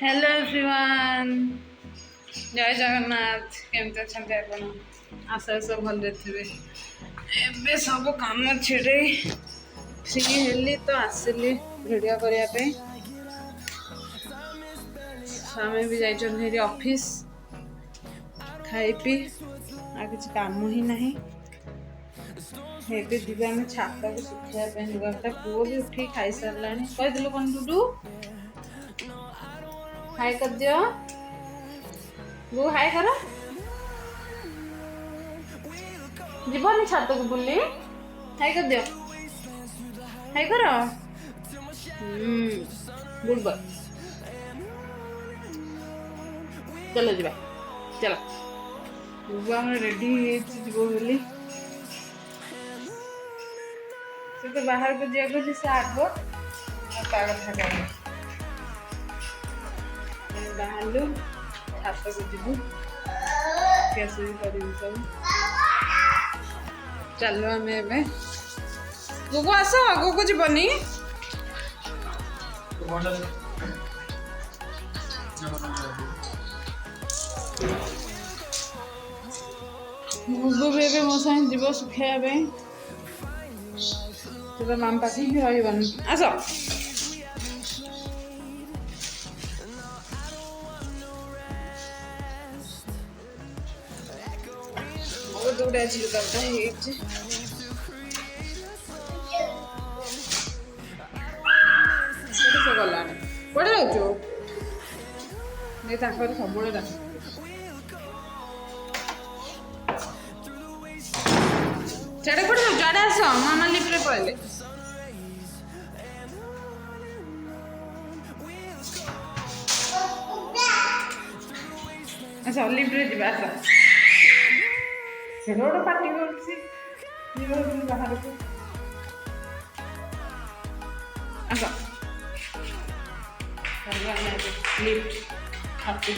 Hello everyone जय जगन्नाथ केमती अच्छा आप आशा सब भल थे ए सब कम छेड़े फ्री हेली तो आसिली भिडियो करने स्वामी भी जाइए ऑफिस खाई पी आ किसी काम ही नहीं जीवा आम छात को सुखापी लुगापटा पुओ भी उठी खाई सारा कहीदेलु कौन डुडू हाय कर दियो वो हाय करो जीवन छात को बुली हाय कर दियो हाय करो गुड बॉय चलो जीवा चलो बुबू आम रेडी बोली से तो बाहर को जाए से आग कथा बाहर छात को जीवु कैसे भी कर सब चलो आम ए गुगु आस गुगु जीवनी गुगु भी ए मो साथ जीव सुखाइबा तो माम पाखे ही रही आस दौड़ा लुगापटा से गला कड़े रोचु नहीं सब चढ़े कड़े रोचु आड़े आस मामा लिफ्ट पड़े अच्छा लिफ्ट जा आस से गोटे पार्टी कर बाहर को आस लिफ्ट हाथी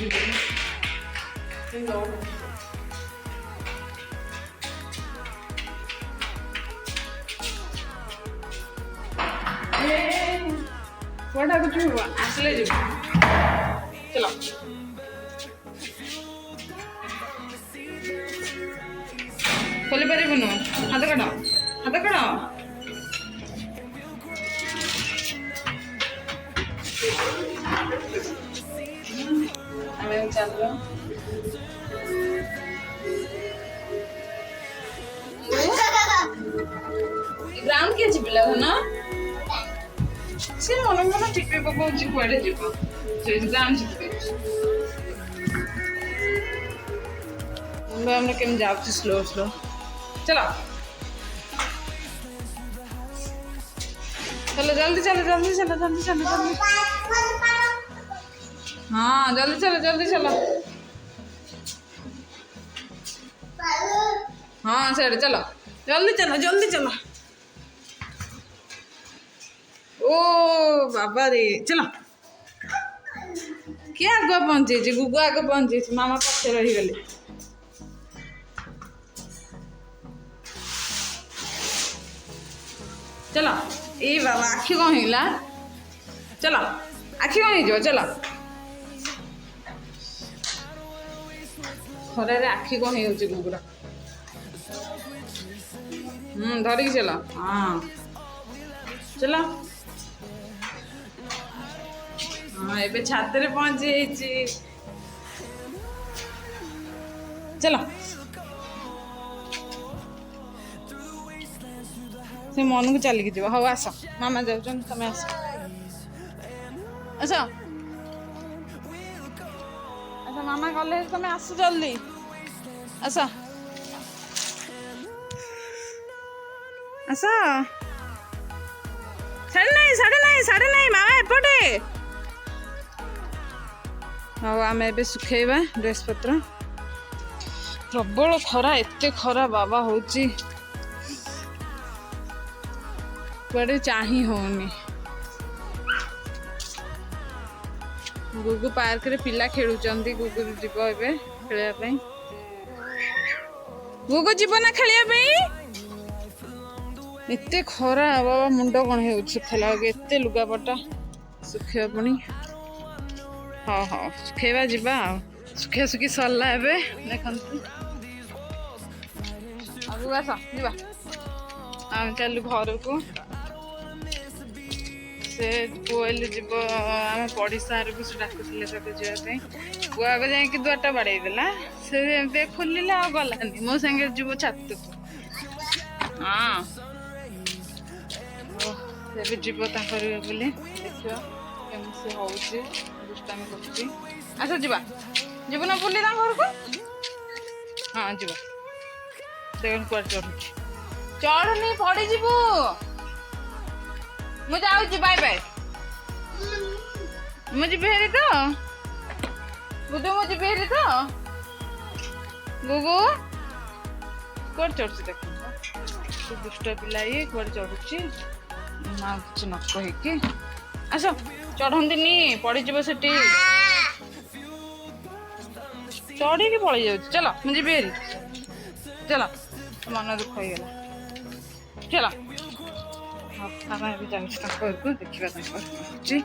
कौटा कुछ आसले जी चलो खोली पारिबुनु हाथ काट चल ग्राउंड किए पिला ना से मन मन टिपे पकाउची कुआडे जीव से ग्राउंड जीवे हमने केम जाउची स्लो स्लो चलो चलो जल्दी चलो जल्दी चलो जल्दी चलो जल्दी हाँ जल्दी चलो हाँ सर चलो जल्दी चलो ओ बाबा रे चलो क्या आग पहुंचे गुगु आग पहुंचे मामा पछे रही गले चलो ए बाबा आखि कौन हिला चलो आखि कौन हो चलो खरारे आखि कौन हो गुगुरा धरिकी चलो हाँ चलो हाँ ए छात पहुंची चलो से मन को चलिकी जीव हाँ आस मामा जाऊँ तुम आस अच्छा अच्छा मामा गले तुम आस जल्दी आस आस साढ़े नहीं मामा एपटे हाँ आम ए सुखेबा ड्रेस पत्र प्रबल खरा एते खरा बाबा होची कुआडे चाही होनी गुगु पार्क रे पिला खेलुचंदी गुगु जीव ए खेलिया गुगु जीव ना खेलिया एते खरा बाबा मुंड कौन हो सुखेला एते लुगापटा सुखे पुणी ହଁ ହଁ ଶୁଖେଇବା ଯିବା ଆଉ ଶୁଖିଆ ଶୁଖି ସରିଲା ଏବେ ଦେଖନ୍ତୁ ଆଗକୁ ଆସ ଯିବା ଆମେ ଚାଲୁ ଘରକୁ ସେ ପୁଅଲି ଯିବ ଆମ ପଡ଼ିଶା ଘରକୁ ସେ ଡାକୁଥିଲେ ତାକୁ ଯିବା ପାଇଁ ପୁଅ ଆଗ ଯାଇକି ଦୁଆରଟା ବାଡ଼େଇ ଦେଲା ସେ ଏମିତି ଖୋଲିଲା ଆଉ ଗଲାନି ମୋ ସାଙ୍ଗରେ ଯିବ ଛାତକୁ ହଁ ଏବେ ଯିବ ତାଙ୍କର ବୋଲି ଦେଖିବା କେମିତି ସେ ହଉଛି ଦୁଷ୍ଟାମି କରୁଛି ଆସ ଯିବା ଯିବୁ ନା ବୁଲି ତାଙ୍କ ଘରକୁ ହଁ ଯିବ ଦେଖ କୁଆଡ଼େ ଚଢୁଛି ଚଢୁନି ପଡ଼ିଯିବୁ ମୁଁ ଯାଉଛି ବାଏ ବାଏ ମୁଁ ଯିବି ହେରି ତ ଗୁଗୁ ମୁଁ ଯିବି ହେରି ତ ଗୁଗୁ କୁଆଡ଼େ ଚଢୁଛି ଦେଖ ସେ ଦୁଷ୍ଟ ପିଲା ଇଏ କୁଆଡ଼େ ଚଢୁଛି ମା କିଛି ନ କହିକି ଆସ ଚଢନ୍ତିନି ପଡ଼ିଯିବ ସେଠି ଚଢ଼ିକି ପଳେଇ ଯାଉଛି ଚାଲ ମୁଁ ଯିବି ହେରି ଚାଲ ମନ ଦୁଃଖ ହେଇଗଲା ଚାଲ ଆମେ ଏବେ ଯାଉଛି ତାଙ୍କ ଘରକୁ ଦେଖିବା ତାଙ୍କର ହେଉଛି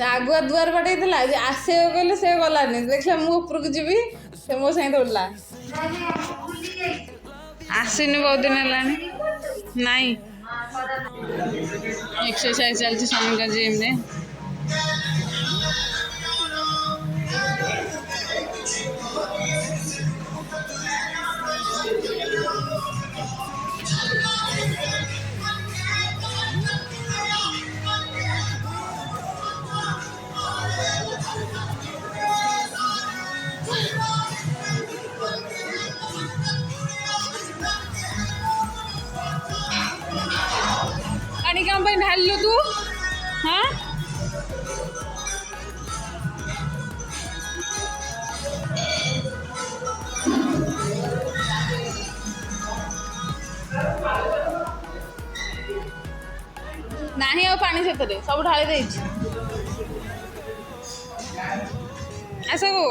ଆଗୁଆ ଦୁଆର ବାଡ଼େଇଥିଲା ଯେ ଆସିବ କହିଲେ ସେ ଗଲାନି ଦେଖିଲା ମୁଁ ଉପରକୁ ଯିବି ସେ ମୋ ସାଙ୍ଗେ ଦୌଡ଼ିଲା ଆସିନି ବହୁତ ଦିନ ହେଲାଣି ନାଇଁ ଏକ୍ସରସାଇଜ ଚାଲିଛି ସ୍ୱାମୀଙ୍କ ଜିମ୍ରେ ପାଣି କ'ଣ ପାଇଁ ଢାଳିଲୁ ତୁ ହଁ ନାହିଁ ଆଉ ପାଣି ସେଥିରେ ସବୁ ଢାଳି ଦେଇଛି ଆସକୁ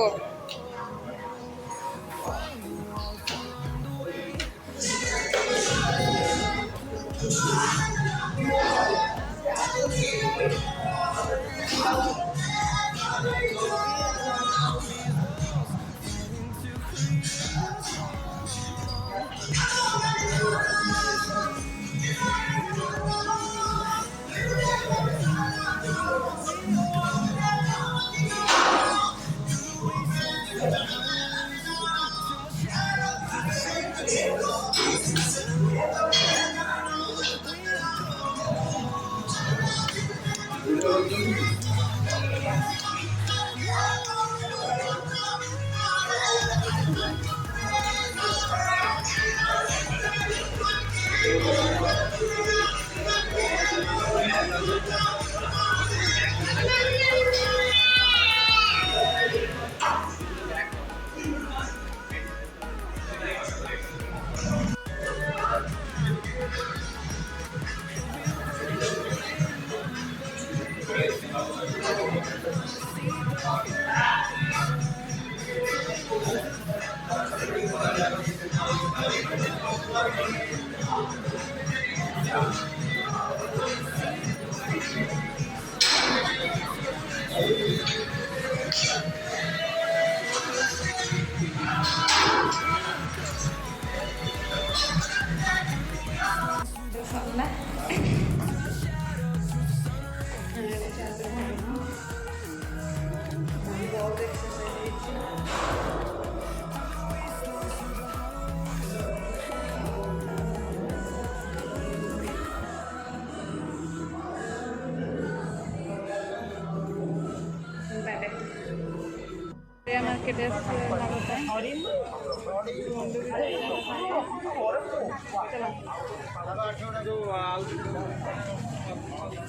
ଟିକେ ଟେଷ୍ଟ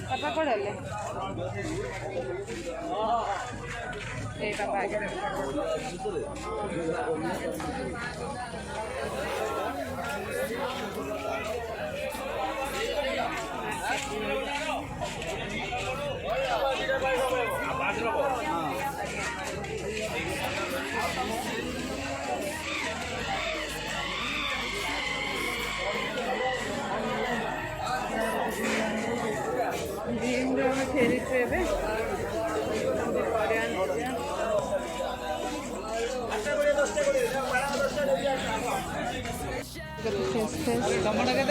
पापा कौन है पापा आगे फेरी टमाटो के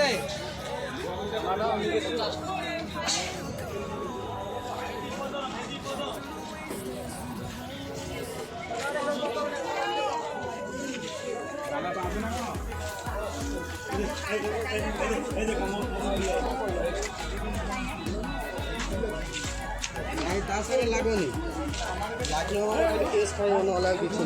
लागोनी टेस्ट अलग किसी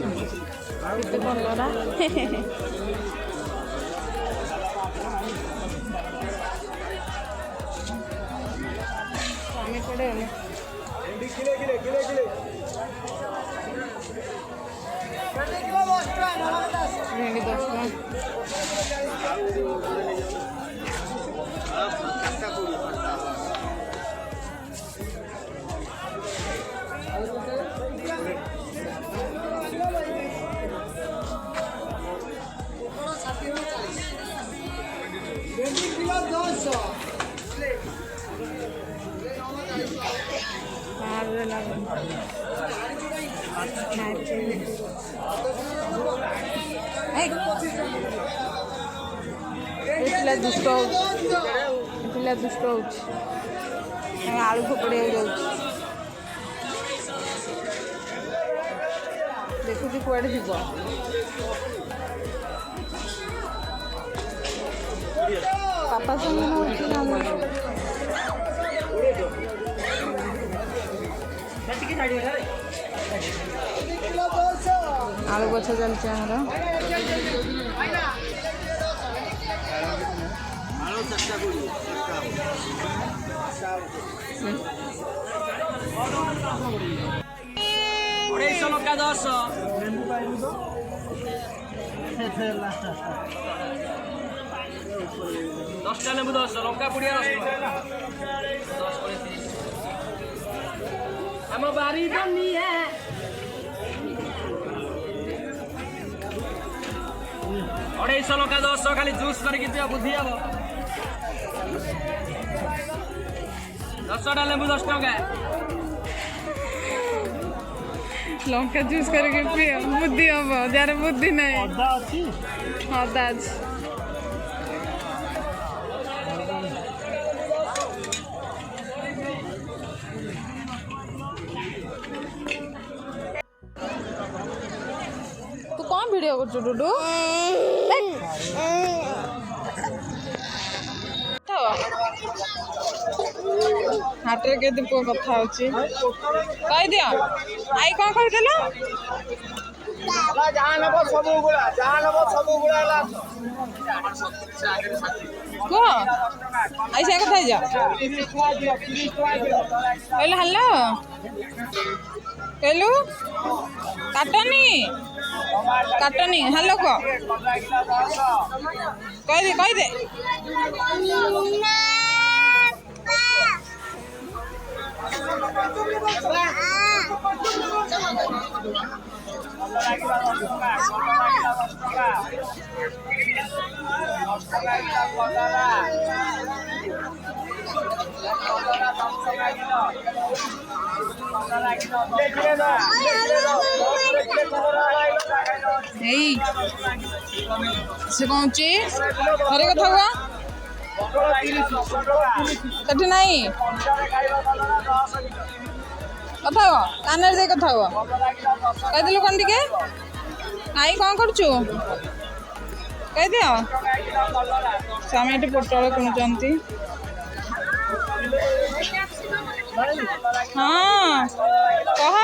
पड़े भेंडी 10 दुष्ट आलू फोपड़े देखु कड़े जीव पापा संगे आलू गछ चलছে हमारा लंका 10 10टा लेबू 10 लंका पुड़िया 10 हम बारी बनी है 250 लंका 10 खाली जूस करके दिया बुद्धि हम 10टा लेबू 10 टका लंका जूस करके पियो बुद्धि हम जार बुद्धि नहीं अदा अछि अदा अछि तू कौन वीडियो कर डुडू हाथ रे के पुओ कथा होची कह दिया आई कौन कहल कह ऐसा कथा जा कहले हेलो कहलु काटनी हेलो कह दे से कौन हरे कथा हुआ कठी नहीं कथा हुआ कान दे कथा हुआ कहदेलु कौन टिके आई कौन करचु कह दियो स्वामी एटी पोटल किणुचंती हाँ कह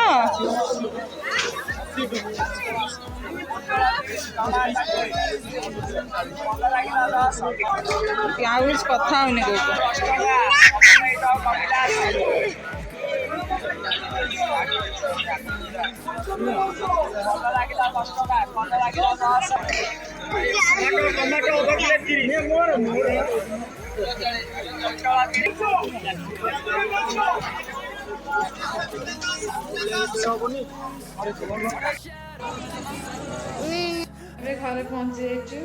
ଆଉ କିଛି କଥା ହଉନି କହୁଛ। ଏବେ ଘରେ ପହଞ୍ଚି ଯାଇଛୁ।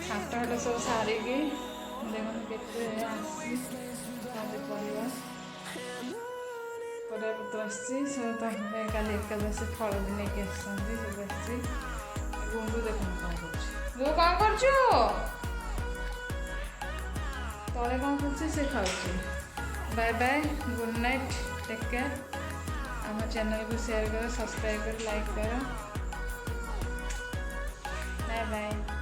ହାଟ ସବୁ ସାରିକି ଦେଖନ୍ତୁ କେତେ ଆସିଛି ପରିବାପତ୍ର ଆସିଛି। ସବୁ ତାଙ୍କ ପାଇଁ କାଲି ଏକାଦଶୀ ଫଳ ବି ନେଇକି ଆସିଛନ୍ତି। ସବୁ ଆସିଛି। ଗୁଣ୍ଡୁ ଦେଖନ୍ତୁ କ'ଣ କରୁଛି। ତୁ କ'ଣ କରୁଛୁ? ତଳେ କ'ଣ କରୁଛି ସେ ଖାଉଛି। Bye bye, good night, take care. ଆମ ଚ୍ୟାନେଲକୁ ସେୟାର କର, ସବସ୍କ୍ରାଇବ୍ କର, ଲାଇକ୍ କର। Bye bye.